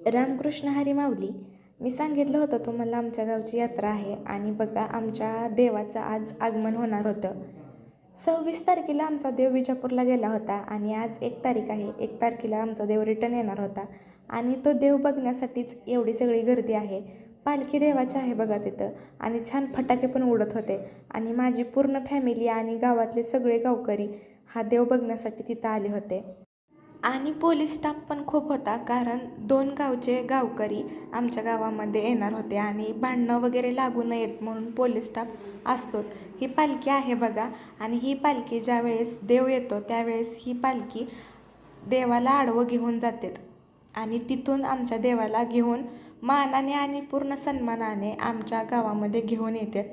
रामकृष्ण हरी माऊली. मी सांगितलं होतं तुम्हाला आमच्या गावची यात्रा आहे आणि बघा आमच्या देवाचं आज आगमन होणार होतं. 26 तारखेला आमचा देव विजापूरला गेला होता आणि आज 1 तारीख आहे. 1 तारखेला आमचा देव रिटर्न येणार होता आणि तो देव बघण्यासाठीच एवढी सगळी गर्दी आहे. पालखी देवाची आहे बघा तिथं आणि छान फटाके पण उडत होते आणि माझी पूर्ण फॅमिली आणि गावातले सगळे गावकरी हा देव बघण्यासाठी तिथं आले होते. आणि पोलीस स्टाफ पण खूप होता, कारण 2 गावचे गावकरी आमच्या गावामध्ये येणार होते आणि भांडणं वगैरे लागू नयेत म्हणून पोलीस स्टाफ असतोच. ही पालखी आहे बघा आणि ही पालखी ज्यावेळेस देव येतो त्यावेळेस ही पालखी देवाला आडवं घेऊन जातात आणि तिथून आमच्या देवाला घेऊन मानाने आणि पूर्ण सन्मानाने आमच्या गावामध्ये घेऊन येतात.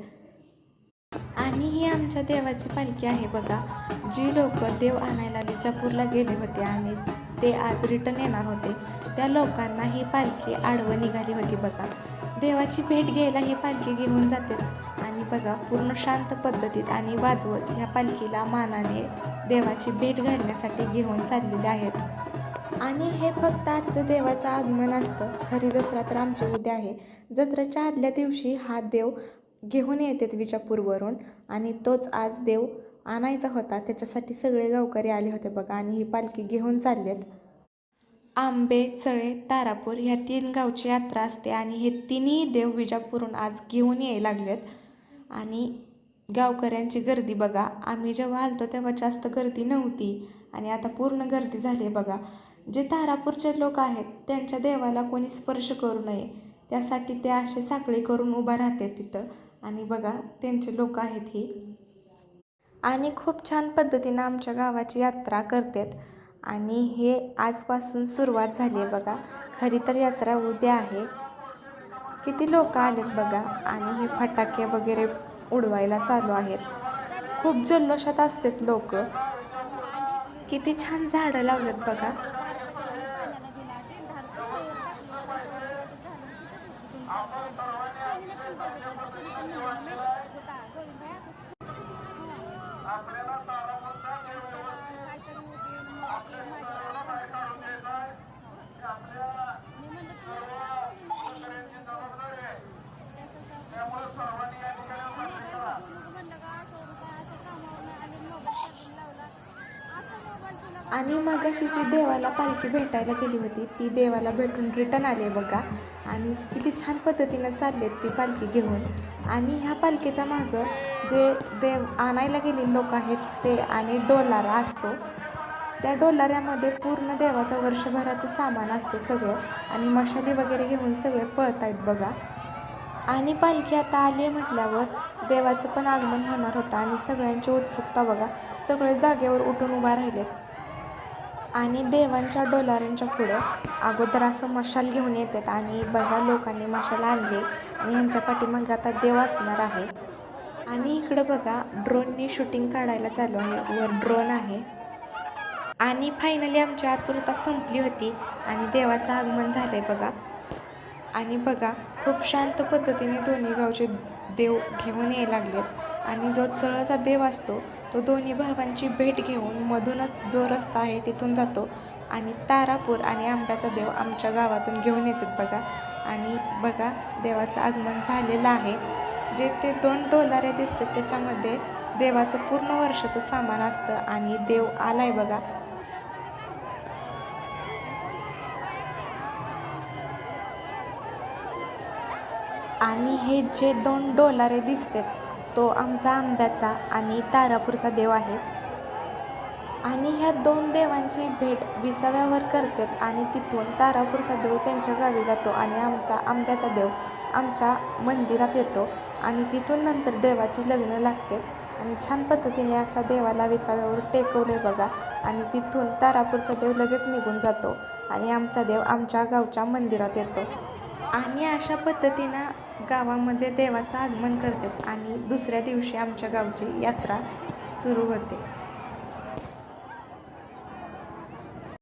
आणि ही आमच्या देवाची पालखी आहे बघा. जी लोक देव आणायला विजापूरला गेले होते आणि ते आज रिटर्न येणार होते त्या लोकांना ही पालखी आडवं निघाली होती बघा. देवाची भेट घ्यायला ही पालखी घेऊन जाते आणि बघा पूर्ण शांत पद्धतीत आणि वाजवत ह्या पालखीला मानाने देवाची भेट घालण्यासाठी घेऊन चाललेले आहेत. आणि हे फक्त आजचं देवाचं आगमन असतं. खरी जत्रा तर आमची उद्या आहे. जत्रेच्या आदल्या दिवशी हा देव घेऊन येतात विजापूरवरून आणि तोच आज देव आणायचा होता. त्याच्यासाठी सगळे गावकरी आले होते बघा आणि ही पालखी घेऊन चाललेत. आंबे, चळे, तारापूर ह्या 3 गावची यात्रा असते आणि हे तिन्ही देव विजापूरहून आज घेऊन यायला लागलेत. आणि गावकऱ्यांची गर्दी बघा. आम्ही जेव्हा आलतो तेव्हा जास्त गर्दी नव्हती आणि आता पूर्ण गर्दी झाली आहे बघा. जे तारापूरचे लोक आहेत त्यांच्या देवाला कोणी स्पर्श करू नये त्यासाठी ते असे साखळी करून उभा राहते तिथं आणि बघा त्यांचे लोक आहेत ही. आणि खूप छान पद्धतीनं आमच्या गावाची यात्रा करतात आणि हे आजपासून सुरुवात झाली आहे बघा. खरी तर यात्रा उद्या आहे. किती लोक आलेत बघा आणि हे फटाके वगैरे उडवायला चालू आहेत. खूप जल्लोषात असतात लोक. किती छान झाडं लावलेत बघा. आणि मगाशी जी देवाला पालखी भेटायला गेली होती ती देवाला भेटून रिटर्न आली आहे बघा. आणि किती छान पद्धतीनं चाललेत ती पालखी घेऊन. आणि ह्या पालखीच्या मागं जे देव आणायला गेलेले लोक आहेत ते आणि डोलारा असतो. त्या डोलाऱ्यामध्ये पूर्ण देवाचं वर्षभराचं सामान असतं सगळं आणि मशाली वगैरे घेऊन सगळे पळत आहेत बघा. आणि पालखी आता आली आहे म्हटल्यावर देवाचं पण आगमन होणार होतं आणि सगळ्यांची उत्सुकता बघा. सगळे जागेवर उठून उभा राहिलेत आणि देवांच्या डोलाऱ्यांच्या पुढं अगोदर असं मशाल घेऊन येतात आणि बघा लोकांनी मशाल आणली आणि ह्यांच्या पाठीमागे आता देव असणार आहे. आणि इकडं बघा ड्रोननी शूटिंग काढायला चालू आहे. वर ड्रोन आहे. आणि फायनली आमची आतुरता संपली होती आणि देवाचं आगमन झालं आहे बघा. आणि बघा खूप शांत पद्धतीने दोन्ही गावचे देव घेऊन यायला लागलेत आणि जो चळचा देव असतो तो दोन्ही भावांची भेट घेऊन मधूनच जो रस्ता आहे तिथून जातो आणि तारापूर आणि आंब्याचा देव आमच्या गावातून घेऊन येतात बघा. आणि बघा देवाचं आगमन झालेलं आहे. जे ते 2 डोलारे दिसतात त्याच्यामध्ये देवाचं पूर्ण वर्षाचं सामान असतं आणि देव आलाय बघा. आणि हे जे 2 डोलारे दिसतात तो आमचा आंब्याचा आणि तारापूरचा देव आहे. आणि ह्या 2 देवांची भेट विसाव्यावर करतात आणि तिथून तारापूरचा देव त्यांच्या गावी जातो आणि आमचा आंब्याचा देव आमच्या मंदिरात येतो आणि तिथून नंतर देवाची लग्न लागते आणि छान पद्धतीने असा देवाला विसाव्यावर टेकवले बघा. आणि तिथून तारापूरचा देव लगेच निघून जातो आणि आमचा देव आमच्या गावच्या मंदिरात येतो. आणि अशा पद्धतीनं गावामध्ये देवाचं आगमन करतात आणि दुसऱ्या दिवशी आमच्या गावची यात्रा सुरू होते.